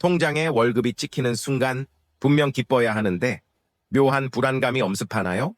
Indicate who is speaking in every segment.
Speaker 1: 통장에 월급이 찍히는 순간 분명 기뻐야 하는데 묘한 불안감이 엄습하나요?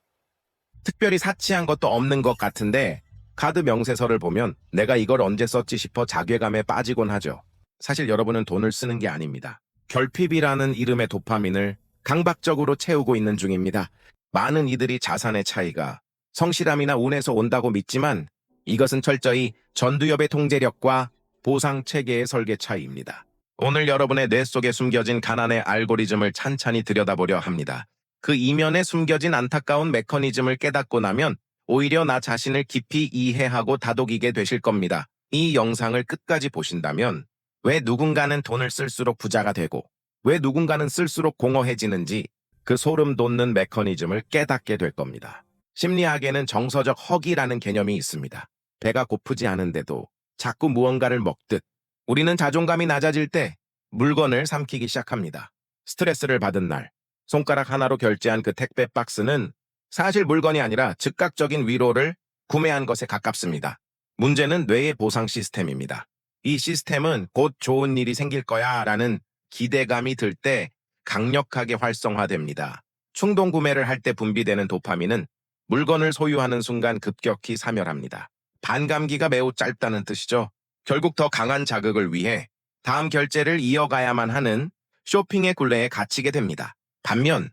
Speaker 1: 특별히 사치한 것도 없는 것 같은데 카드 명세서를 보면 내가 이걸 언제 썼지 싶어 자괴감에 빠지곤 하죠. 사실 여러분은 돈을 쓰는 게 아닙니다. 결핍이라는 이름의 도파민을 강박적으로 채우고 있는 중입니다. 많은 이들이 자산의 차이가 성실함이나 운에서 온다고 믿지만 이것은 철저히 전두엽의 통제력과 보상 체계의 설계 차이입니다. 오늘 여러분의 뇌 속에 숨겨진 가난의 알고리즘을 찬찬히 들여다보려 합니다. 그 이면에 숨겨진 안타까운 메커니즘을 깨닫고 나면 오히려 나 자신을 깊이 이해하고 다독이게 되실 겁니다. 이 영상을 끝까지 보신다면 왜 누군가는 돈을 쓸수록 부자가 되고 왜 누군가는 쓸수록 공허해지는지 그 소름 돋는 메커니즘을 깨닫게 될 겁니다. 심리학에는 정서적 허기라는 개념이 있습니다. 배가 고프지 않은데도 자꾸 무언가를 먹듯 우리는 자존감이 낮아질 때 물건을 삼키기 시작합니다. 스트레스를 받은 날, 손가락 하나로 결제한 그 택배 박스는 사실 물건이 아니라 즉각적인 위로를 구매한 것에 가깝습니다. 문제는 뇌의 보상 시스템입니다. 이 시스템은 곧 좋은 일이 생길 거야 라는 기대감이 들 때 강력하게 활성화됩니다. 충동 구매를 할 때 분비되는 도파민은 물건을 소유하는 순간 급격히 사멸합니다. 반감기가 매우 짧다는 뜻이죠. 결국 더 강한 자극을 위해 다음 결제를 이어가야만 하는 쇼핑의 굴레에 갇히게 됩니다. 반면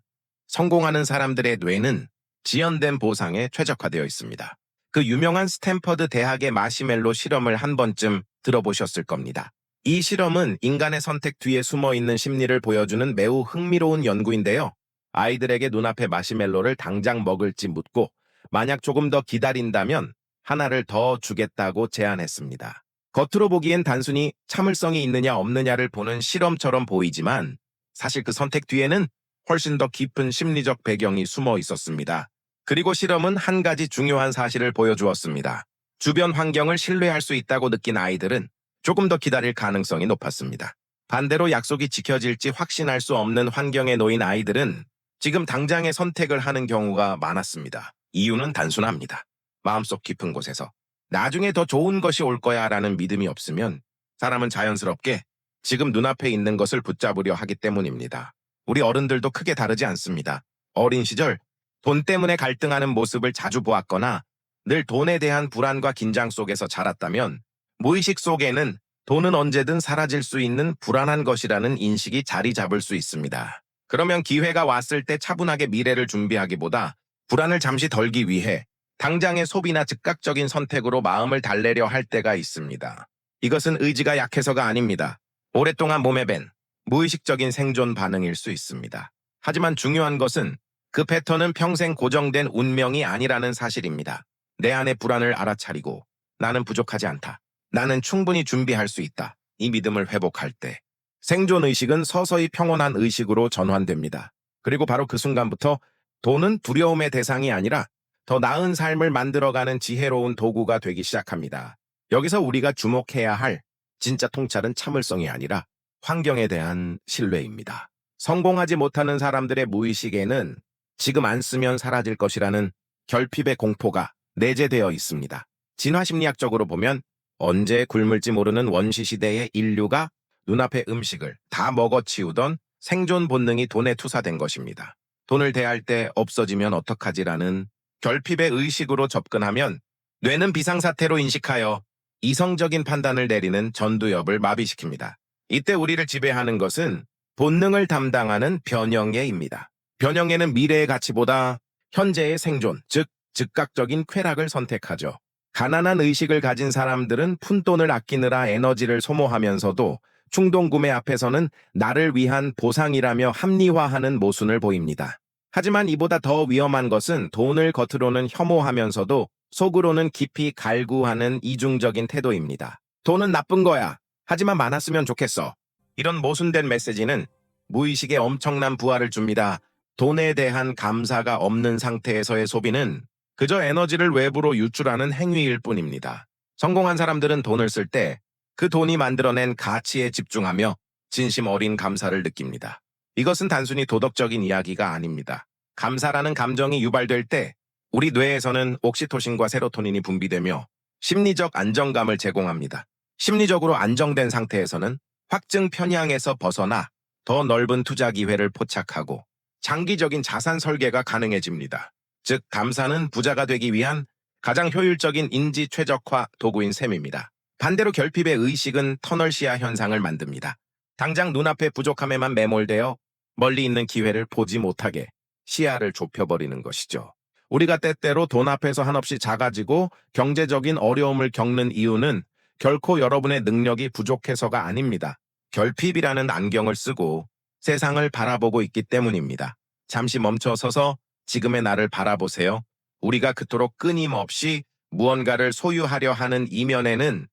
Speaker 1: 성공하는 사람들의 뇌는 지연된 보상에 최적화되어 있습니다. 그 유명한 스탠퍼드 대학의 마시멜로 실험을 한 번쯤 들어보셨을 겁니다. 이 실험은 인간의 선택 뒤에 숨어있는 심리를 보여주는 매우 흥미로운 연구인데요. 아이들에게 눈앞에 마시멜로를 당장 먹을지 묻고 만약 조금 더 기다린다면 하나를 더 주겠다고 제안했습니다. 겉으로 보기엔 단순히 참을성이 있느냐 없느냐를 보는 실험처럼 보이지만 사실 그 선택 뒤에는 훨씬 더 깊은 심리적 배경이 숨어 있었습니다. 그리고 실험은 한 가지 중요한 사실을 보여주었습니다. 주변 환경을 신뢰할 수 있다고 느낀 아이들은 조금 더 기다릴 가능성이 높았습니다. 반대로 약속이 지켜질지 확신할 수 없는 환경에 놓인 아이들은 지금 당장의 선택을 하는 경우가 많았습니다. 이유는 단순합니다. 마음속 깊은 곳에서 나중에 더 좋은 것이 올 거야 라는 믿음이 없으면 사람은 자연스럽게 지금 눈앞에 있는 것을 붙잡으려 하기 때문입니다. 우리 어른들도 크게 다르지 않습니다. 어린 시절 돈 때문에 갈등하는 모습을 자주 보았거나 늘 돈에 대한 불안과 긴장 속에서 자랐다면 무의식 속에는 돈은 언제든 사라질 수 있는 불안한 것이라는 인식이 자리 잡을 수 있습니다. 그러면 기회가 왔을 때 차분하게 미래를 준비하기보다 불안을 잠시 덜기 위해 당장의 소비나 즉각적인 선택으로 마음을 달래려 할 때가 있습니다. 이것은 의지가 약해서가 아닙니다. 오랫동안 몸에 밴 무의식적인 생존 반응일 수 있습니다. 하지만 중요한 것은 그 패턴은 평생 고정된 운명이 아니라는 사실입니다. 내 안의 불안을 알아차리고 나는 부족하지 않다. 나는 충분히 준비할 수 있다. 이 믿음을 회복할 때 생존 의식은 서서히 평온한 의식으로 전환됩니다. 그리고 바로 그 순간부터 돈은 두려움의 대상이 아니라 더 나은 삶을 만들어가는 지혜로운 도구가 되기 시작합니다. 여기서 우리가 주목해야 할 진짜 통찰은 참을성이 아니라 환경에 대한 신뢰입니다. 성공하지 못하는 사람들의 무의식에는 지금 안 쓰면 사라질 것이라는 결핍의 공포가 내재되어 있습니다. 진화심리학적으로 보면 언제 굶을지 모르는 원시시대의 인류가 눈앞의 음식을 다 먹어치우던 생존 본능이 돈에 투사된 것입니다. 돈을 대할 때 없어지면 어떡하지라는 결핍의 의식으로 접근하면 뇌는 비상사태로 인식하여 이성적인 판단을 내리는 전두엽을 마비시킵니다. 이때 우리를 지배하는 것은 본능을 담당하는 변형계입니다. 변형계는 미래의 가치보다 현재의 생존, 즉 즉각적인 쾌락을 선택하죠. 가난한 의식을 가진 사람들은 푼돈을 아끼느라 에너지를 소모하면서도 충동구매 앞에서는 나를 위한 보상이라며 합리화하는 모순을 보입니다. 하지만 이보다 더 위험한 것은 돈을 겉으로는 혐오하면서도 속으로는 깊이 갈구하는 이중적인 태도입니다. 돈은 나쁜 거야. 하지만 많았으면 좋겠어. 이런 모순된 메시지는 무의식에 엄청난 부하를 줍니다. 돈에 대한 감사가 없는 상태에서의 소비는 그저 에너지를 외부로 유출하는 행위일 뿐입니다. 성공한 사람들은 돈을 쓸 때 그 돈이 만들어낸 가치에 집중하며 진심 어린 감사를 느낍니다. 이것은 단순히 도덕적인 이야기가 아닙니다. 감사라는 감정이 유발될 때 우리 뇌에서는 옥시토신과 세로토닌이 분비되며 심리적 안정감을 제공합니다. 심리적으로 안정된 상태에서는 확증 편향에서 벗어나 더 넓은 투자 기회를 포착하고 장기적인 자산 설계가 가능해집니다. 즉, 감사는 부자가 되기 위한 가장 효율적인 인지 최적화 도구인 셈입니다. 반대로 결핍의 의식은 터널 시야 현상을 만듭니다. 당장 눈앞의 부족함에만 매몰되어 멀리 있는 기회를 보지 못하게 시야를 좁혀버리는 것이죠. 우리가 때때로 돈 앞에서 한없이 작아지고 경제적인 어려움을 겪는 이유는 결코 여러분의 능력이 부족해서가 아닙니다. 결핍이라는 안경을 쓰고 세상을 바라보고 있기 때문입니다. 잠시 멈춰서서 지금의 나를 바라보세요. 우리가 그토록 끊임없이 무언가를 소유하려 하는 이면에는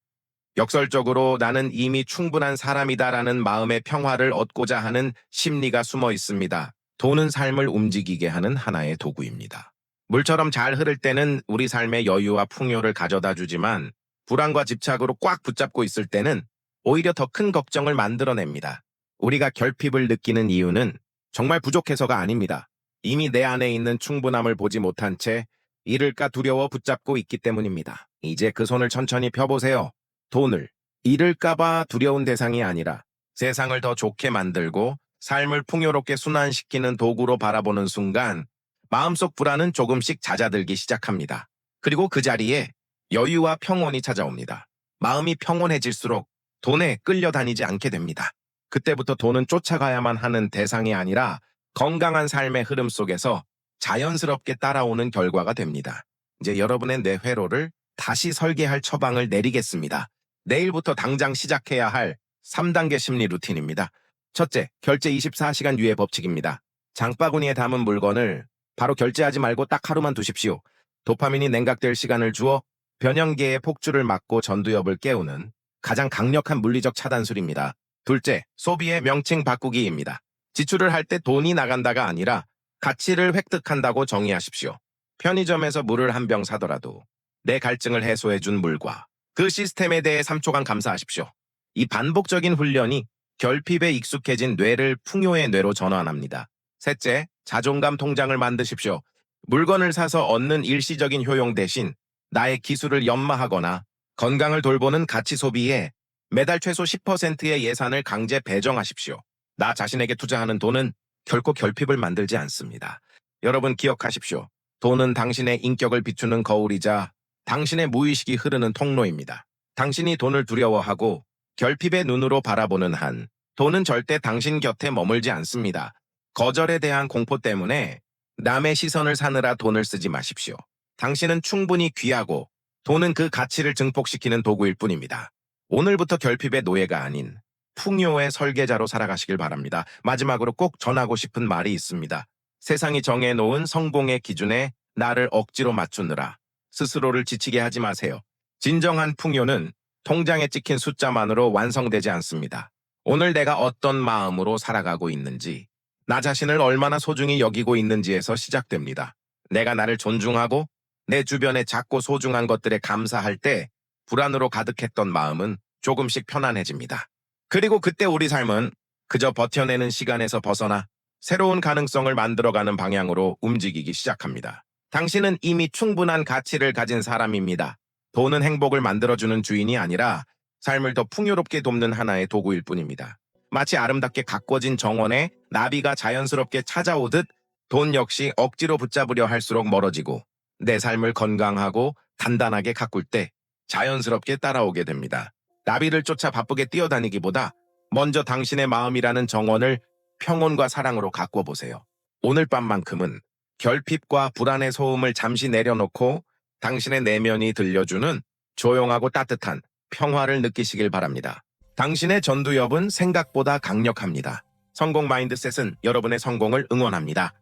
Speaker 1: 역설적으로 나는 이미 충분한 사람이다라는 마음의 평화를 얻고자 하는 심리가 숨어 있습니다. 돈은 삶을 움직이게 하는 하나의 도구입니다. 물처럼 잘 흐를 때는 우리 삶의 여유와 풍요를 가져다 주지만 불안과 집착으로 꽉 붙잡고 있을 때는 오히려 더 큰 걱정을 만들어냅니다. 우리가 결핍을 느끼는 이유는 정말 부족해서가 아닙니다. 이미 내 안에 있는 충분함을 보지 못한 채 잃을까 두려워 붙잡고 있기 때문입니다. 이제 그 손을 천천히 펴보세요. 돈을 잃을까봐 두려운 대상이 아니라 세상을 더 좋게 만들고 삶을 풍요롭게 순환시키는 도구로 바라보는 순간 마음속 불안은 조금씩 잦아들기 시작합니다. 그리고 그 자리에 여유와 평온이 찾아옵니다. 마음이 평온해질수록 돈에 끌려다니지 않게 됩니다. 그때부터 돈은 쫓아가야만 하는 대상이 아니라 건강한 삶의 흐름 속에서 자연스럽게 따라오는 결과가 됩니다. 이제 여러분의 뇌 회로를 다시 설계할 처방을 내리겠습니다. 내일부터 당장 시작해야 할 3단계 심리 루틴입니다. 첫째, 결제 24시간 유예 법칙입니다. 장바구니에 담은 물건을 바로 결제하지 말고 딱 하루만 두십시오. 도파민이 냉각될 시간을 주어 변형계의 폭주를 막고 전두엽을 깨우는 가장 강력한 물리적 차단술입니다. 둘째, 소비의 명칭 바꾸기입니다. 지출을 할 때 돈이 나간다가 아니라 가치를 획득한다고 정의하십시오. 편의점에서 물을 한 병 사더라도 내 갈증을 해소해준 물과 그 시스템에 대해 3초간 감사하십시오. 이 반복적인 훈련이 결핍에 익숙해진 뇌를 풍요의 뇌로 전환합니다. 셋째, 자존감 통장을 만드십시오. 물건을 사서 얻는 일시적인 효용 대신 나의 기술을 연마하거나 건강을 돌보는 가치 소비에 매달 최소 10%의 예산을 강제 배정하십시오. 나 자신에게 투자하는 돈은 결코 결핍을 만들지 않습니다. 여러분 기억하십시오. 돈은 당신의 인격을 비추는 거울이자 당신의 무의식이 흐르는 통로입니다. 당신이 돈을 두려워하고 결핍의 눈으로 바라보는 한 돈은 절대 당신 곁에 머물지 않습니다. 거절에 대한 공포 때문에 남의 시선을 사느라 돈을 쓰지 마십시오. 당신은 충분히 귀하고 돈은 그 가치를 증폭시키는 도구일 뿐입니다. 오늘부터 결핍의 노예가 아닌 풍요의 설계자로 살아가시길 바랍니다. 마지막으로 꼭 전하고 싶은 말이 있습니다. 세상이 정해놓은 성공의 기준에 나를 억지로 맞추느라 스스로를 지치게 하지 마세요. 진정한 풍요는 통장에 찍힌 숫자만으로 완성되지 않습니다. 오늘 내가 어떤 마음으로 살아가고 있는지, 나 자신을 얼마나 소중히 여기고 있는지에서 시작됩니다. 내가 나를 존중하고 내 주변의 작고 소중한 것들에 감사할 때 불안으로 가득했던 마음은 조금씩 편안해집니다. 그리고 그때 우리 삶은 그저 버텨내는 시간에서 벗어나 새로운 가능성을 만들어가는 방향으로 움직이기 시작합니다. 당신은 이미 충분한 가치를 가진 사람입니다. 돈은 행복을 만들어주는 주인이 아니라 삶을 더 풍요롭게 돕는 하나의 도구일 뿐입니다. 마치 아름답게 가꿔진 정원에 나비가 자연스럽게 찾아오듯 돈 역시 억지로 붙잡으려 할수록 멀어지고 내 삶을 건강하고 단단하게 가꿀 때 자연스럽게 따라오게 됩니다. 나비를 쫓아 바쁘게 뛰어다니기보다 먼저 당신의 마음이라는 정원을 평온과 사랑으로 가꿔보세요. 오늘 밤만큼은 결핍과 불안의 소음을 잠시 내려놓고 당신의 내면이 들려주는 조용하고 따뜻한 평화를 느끼시길 바랍니다. 당신의 전두엽은 생각보다 강력합니다. 성공 마인드셋은 여러분의 성공을 응원합니다.